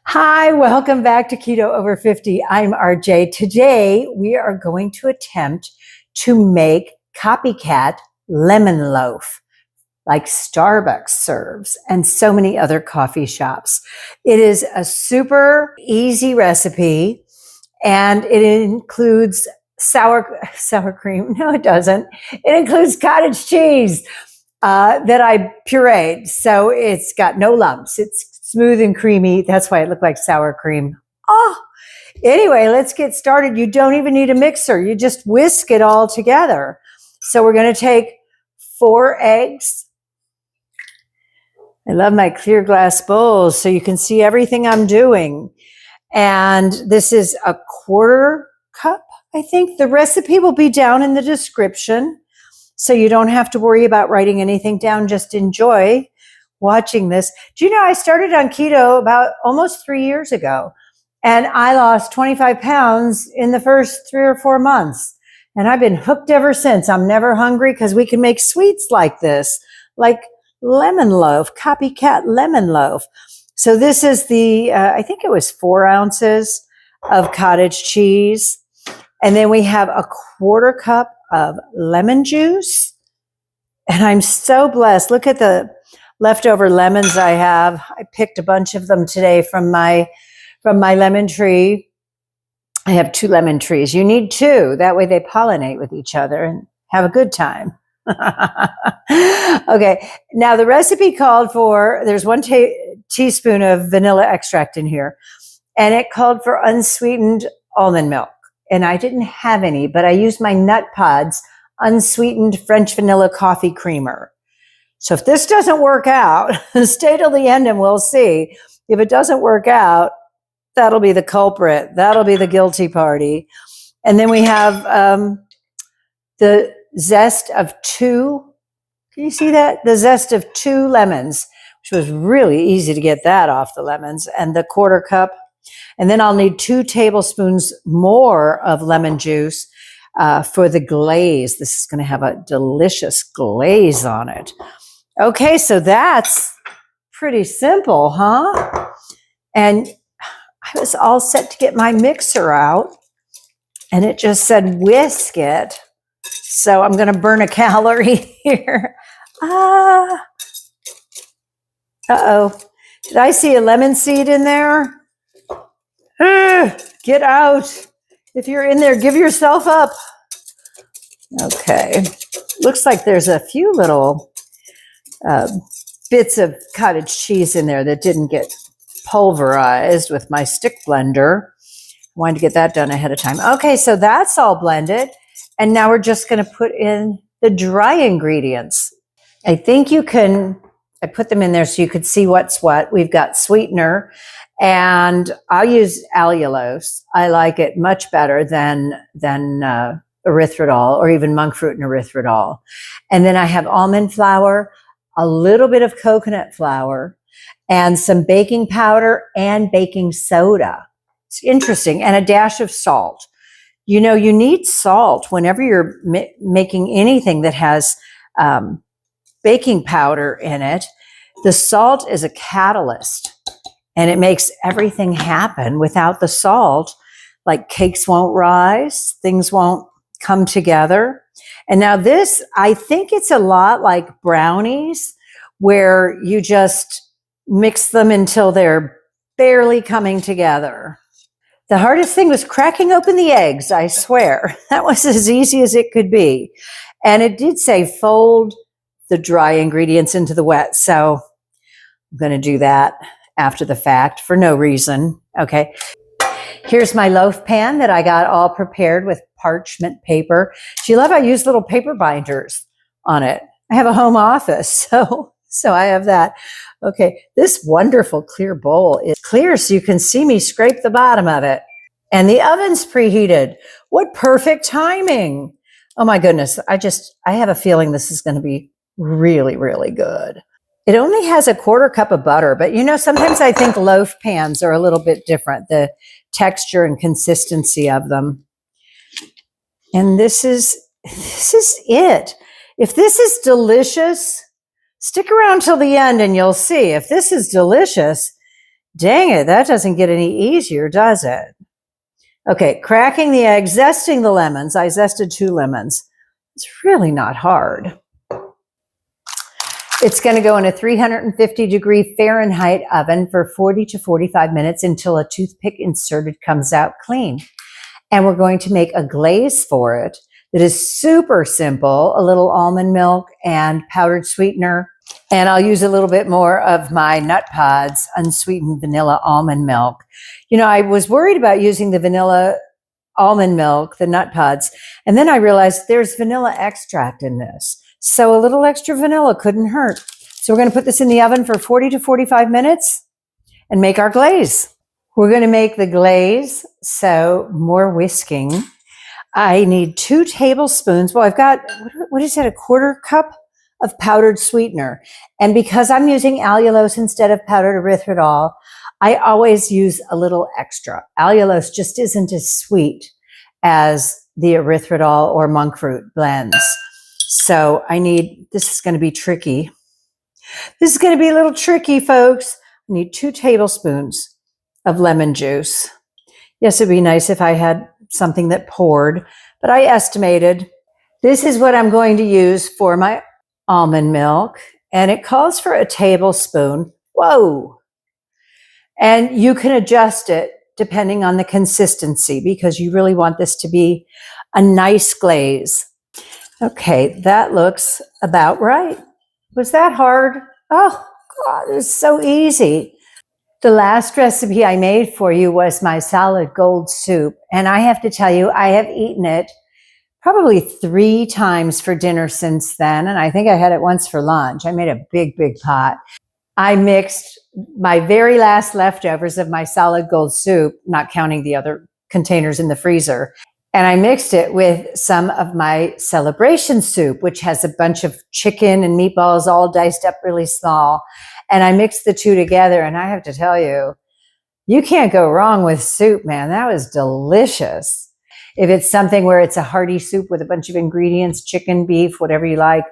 Hi, welcome back to Keto Over 50. I'm RJ. Today, we are going to attempt to make copycat lemon loaf like Starbucks serves and so many other coffee shops. It is a super easy recipe and it includes sour cream. No, it doesn't. It includes cottage cheese that I pureed. So it's got no lumps. It's smooth and creamy. That's why it looked like sour cream. Oh, anyway, let's get started. You don't even need a mixer. You just whisk it all together. So we're going to take 4 eggs. I love my clear glass bowls so you can see everything I'm doing. And this is a 1/4 cup, I think. The recipe will be down in the description, so you don't have to worry about writing anything down. Just enjoy watching this. Do you know I started on keto about almost 3 years ago, and I lost 25 pounds in the first 3 or 4 months. And I've been hooked ever since. I'm never hungry because we can make sweets like this, like lemon loaf, copycat lemon loaf. So this is the, I think it was 4 ounces of cottage cheese. And then we have a 1/4 cup of lemon juice. And I'm so blessed. Look at the leftover lemons I have. I picked a bunch of them today from my lemon tree. I have 2 lemon trees. You need 2. That way they pollinate with each other and have a good time. Okay. Now the recipe called for, there's 1 teaspoon of vanilla extract in here, and it called for unsweetened almond milk. And I didn't have any, but I used my Nut Pods unsweetened French vanilla coffee creamer. So if this doesn't work out, stay till the end and we'll see. If it doesn't work out, that'll be the culprit. That'll be the guilty party. And then we have the zest of 2. Can you see that? The zest of 2 lemons, which was really easy to get that off the lemons, and the 1/4 cup. And then I'll need 2 tablespoons more of lemon juice for the glaze. This is going to have a delicious glaze on it. Okay, so that's pretty simple, huh? And I was all set to get my mixer out, and it just said whisk it. So I'm going to burn a calorie here. Uh-oh. Did I see a lemon seed in there? Get out. If you're in there, give yourself up. Okay. Looks like there's a few little bits of cottage cheese in there that didn't get pulverized with my stick blender. I wanted to get that done ahead of time. Okay, so that's all blended. And now we're just going to put in the dry ingredients. I think you can, I put them in there so you could see what's what. We've got sweetener, and I'll use allulose. I like it much better than erythritol or even monk fruit and erythritol. And then I have almond flour, a little bit of coconut flour, and some baking powder and baking soda. It's interesting. And a dash of salt. You know, you need salt whenever you're making anything that has baking powder in it. The salt is a catalyst, and it makes everything happen. Without the salt, like cakes won't rise, things won't come together. And now this, I think it's a lot like brownies, where you just mix them until they're barely coming together. The hardest thing was cracking open the eggs, I swear. That was as easy as it could be. And it did say fold the dry ingredients into the wet. So I'm going to do that after the fact for no reason. Okay. Here's my loaf pan that I got all prepared with parchment paper. Do you love I use little paper binders on it? I have a home office, so I have that. Okay, this wonderful clear bowl is clear so you can see me scrape the bottom of it. And the oven's preheated. What perfect timing. Oh my goodness, I have a feeling this is going to be really, really good. It only has a 1/4 cup of butter, but you know, sometimes I think loaf pans are a little bit different, the texture and consistency of them. And this is it. If this is delicious, stick around till the end and you'll see. If this is delicious, Dang it, that doesn't get any easier, does it? Okay, cracking the eggs, zesting the lemons. I zested 2 lemons. It's really not hard. It's going to go in a 350-degree Fahrenheit oven for 40 to 45 minutes until a toothpick inserted comes out clean. And we're going to make a glaze for it that is super simple, a little almond milk and powdered sweetener. And I'll use a little bit more of my Nut Pods unsweetened vanilla almond milk. You know, I was worried about using the vanilla almond milk, the Nut Pods, and then I realized there's vanilla extract in this. So a little extra vanilla couldn't hurt. So we're going to put this in the oven for 40 to 45 minutes and make our glaze. We're going to make the glaze, so more whisking. I need 2 tablespoons. Well, I've got, what is it, a 1/4 cup of powdered sweetener. And because I'm using allulose instead of powdered erythritol, I always use a little extra. Allulose just isn't as sweet as the erythritol or monk fruit blends. So I need, this is going to be tricky. This is going to be a little tricky, folks. I need 2 tablespoons of lemon juice. Yes, it'd be nice if I had something that poured, but I estimated. This is what I'm going to use for my almond milk, and it calls for a tablespoon. Whoa. And you can adjust it depending on the consistency because you really want this to be a nice glaze. Okay, that looks about right. Was that hard? Oh, God, it's so easy. The last recipe I made for you was my solid gold soup. And I have to tell you, I have eaten it probably 3 times for dinner since then. And I think I had it once for lunch. I made a big, big pot. I mixed my very last leftovers of my solid gold soup, not counting the other containers in the freezer. And I mixed it with some of my celebration soup, which has a bunch of chicken and meatballs all diced up really small. And I mixed the 2 together. And I have to tell you, you can't go wrong with soup, man. That was delicious. If it's something where it's a hearty soup with a bunch of ingredients, chicken, beef, whatever you like,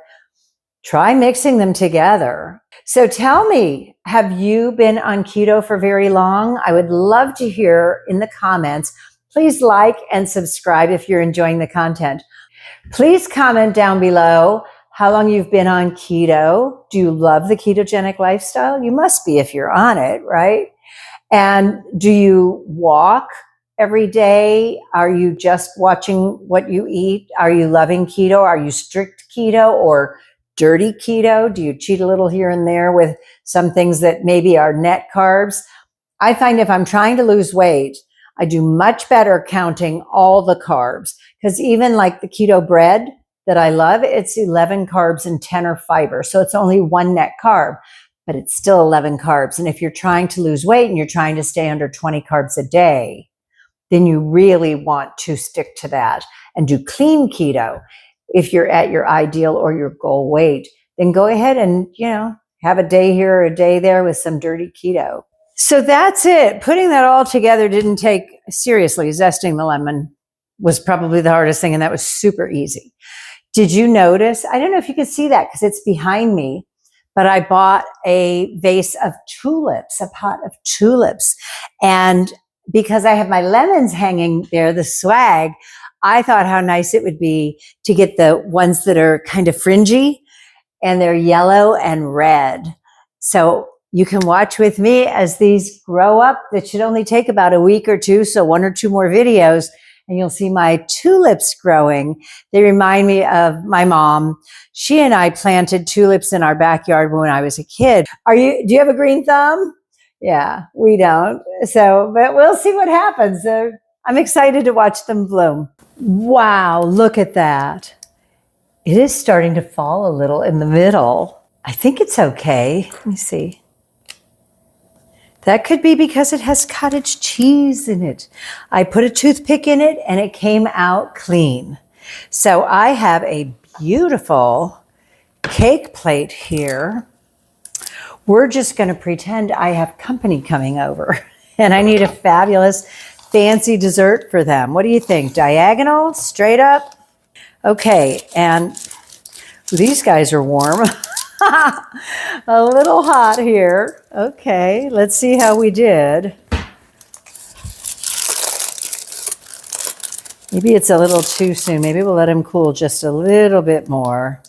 try mixing them together. So tell me, have you been on keto for very long? I would love to hear in the comments. Please like and subscribe if you're enjoying the content. Please comment down below how long you've been on keto. Do you love the ketogenic lifestyle? You must be if you're on it, right? And do you walk every day? Are you just watching what you eat? Are you loving keto? Are you strict keto or dirty keto? Do you cheat a little here and there with some things that maybe are net carbs? I find if I'm trying to lose weight, I do much better counting all the carbs because even like the keto bread that I love, it's 11 carbs and 10 are fiber. So it's only 1 net carb, but it's still 11 carbs. And if you're trying to lose weight and you're trying to stay under 20 carbs a day, then you really want to stick to that and do clean keto. If you're at your ideal or your goal weight, then go ahead and, have a day here or a day there with some dirty keto. So that's it. Putting that all together didn't take, seriously, zesting the lemon was probably the hardest thing, and that was super easy. Did you notice? I don't know if you could see that because it's behind me, but I bought a vase of tulips, a pot of tulips. And because I have my lemons hanging there, the swag, I thought how nice it would be to get the ones that are kind of fringy and they're yellow and red. So you can watch with me as these grow up. That should only take about a week or 2, so 1 or 2 more videos, and you'll see my tulips growing. They remind me of my mom. She and I planted tulips in our backyard when I was a kid. Do you have a green thumb? Yeah, we don't. So, but we'll see what happens. I'm excited to watch them bloom. Wow, look at that. It is starting to fall a little in the middle. I think it's okay. Let me see. That could be because it has cottage cheese in it. I put a toothpick in it and it came out clean. So I have a beautiful cake plate here. We're just going to pretend I have company coming over and I need a fabulous fancy dessert for them. What do you think? Diagonal? Straight up? Okay, and these guys are warm. A little hot here. Okay, let's see how we did. Maybe it's a little too soon. Maybe we'll let him cool just a little bit more.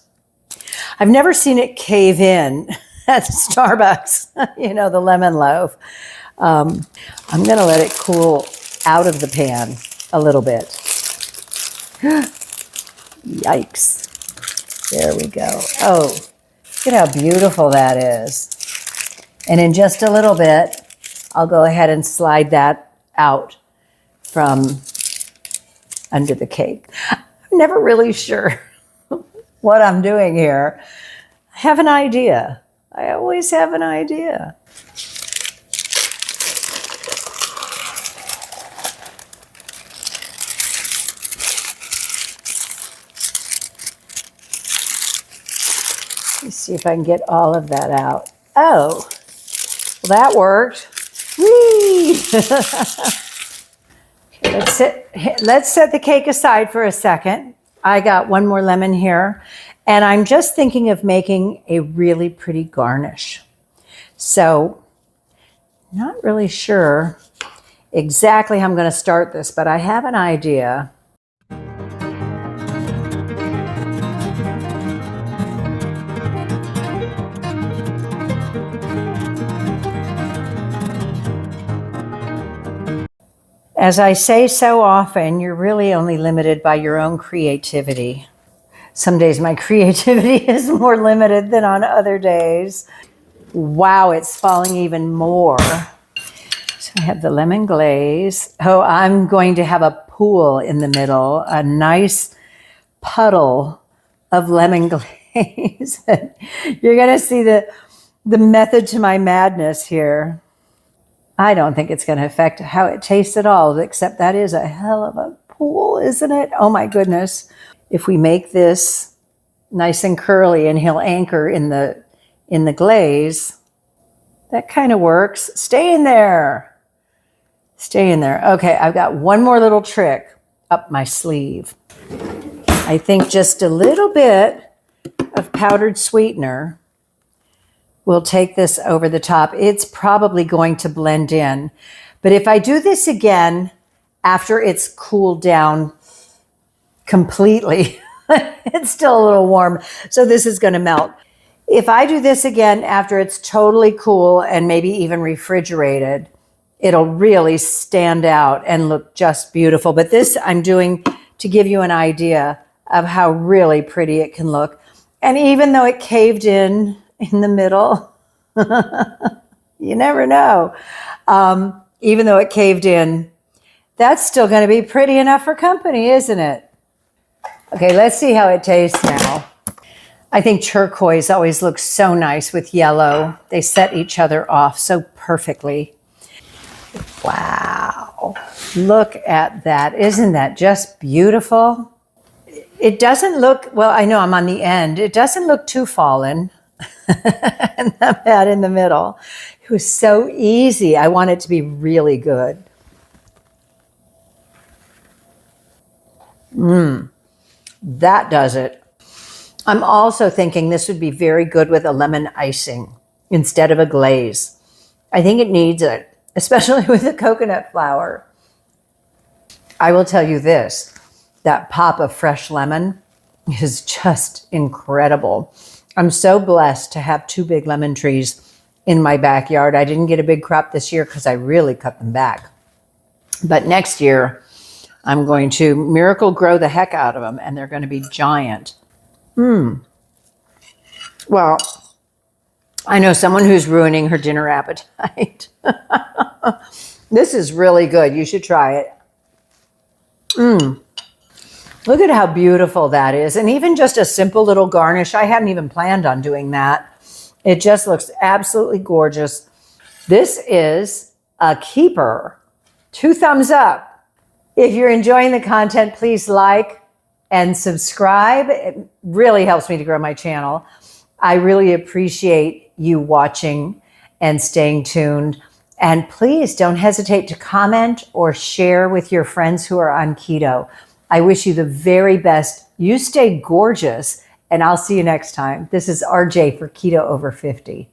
I've never seen it cave in at Starbucks, you know, the lemon loaf. I'm going to let it cool out of the pan a little bit. Yikes. There we go. Oh, look at how beautiful that is. And in just a little bit, I'll go ahead and slide that out from under the cake. I'm never really sure what I'm doing here. I have an idea. I always have an idea. Let's see if I can get all of that out. Oh, well, that worked. Whee! Okay, let's set the cake aside for a second. I got one more lemon here, and I'm just thinking of making a really pretty garnish. So, not really sure exactly how I'm going to start this, but I have an idea. As I say so often, you're really only limited by your own creativity. Some days my creativity is more limited than on other days. Wow, it's falling even more. So I have the lemon glaze. Oh, I'm going to have a pool in the middle, a nice puddle of lemon glaze. You're going to see the method to my madness here. I don't think it's going to affect how it tastes at all, except that is a hell of a pool, isn't it? Oh my goodness. If we make this nice and curly and he'll anchor in the glaze, that kind of works. Stay in there. Stay in there. Okay, I've got one more little trick up my sleeve. I think just a little bit of powdered sweetener. We'll take this over the top. It's probably going to blend in. But if I do this again after it's cooled down completely, it's still a little warm, so this is going to melt. If I do this again after it's totally cool and maybe even refrigerated, it'll really stand out and look just beautiful. But this I'm doing to give you an idea of how really pretty it can look. And even though it caved in the middle, you never know. Even though it caved in, that's still going to be pretty enough for company, isn't it? Okay, let's see how it tastes now. I think turquoise always looks so nice with yellow. They set each other off so perfectly. Wow, look at that. Isn't that just beautiful? It doesn't look, well, I know I'm on the end. It doesn't look too fallen. And that in the middle. It was so easy. I want it to be really good. That does it. I'm also thinking this would be very good with a lemon icing instead of a glaze. I think it needs it, especially with the coconut flour. I will tell you this, that pop of fresh lemon is just incredible. I'm so blessed to have 2 big lemon trees in my backyard. I didn't get a big crop this year because I really cut them back. But next year, I'm going to miracle grow the heck out of them, and they're going to be giant. Well, I know someone who's ruining her dinner appetite. This is really good. You should try it. Look at how beautiful that is. And even just a simple little garnish, I hadn't even planned on doing that. It just looks absolutely gorgeous. This is a keeper. 2 thumbs up. If you're enjoying the content, please like and subscribe. It really helps me to grow my channel. I really appreciate you watching and staying tuned. And please don't hesitate to comment or share with your friends who are on keto. I wish you the very best. You stay gorgeous and I'll see you next time. This is RJ for Keto Over 50.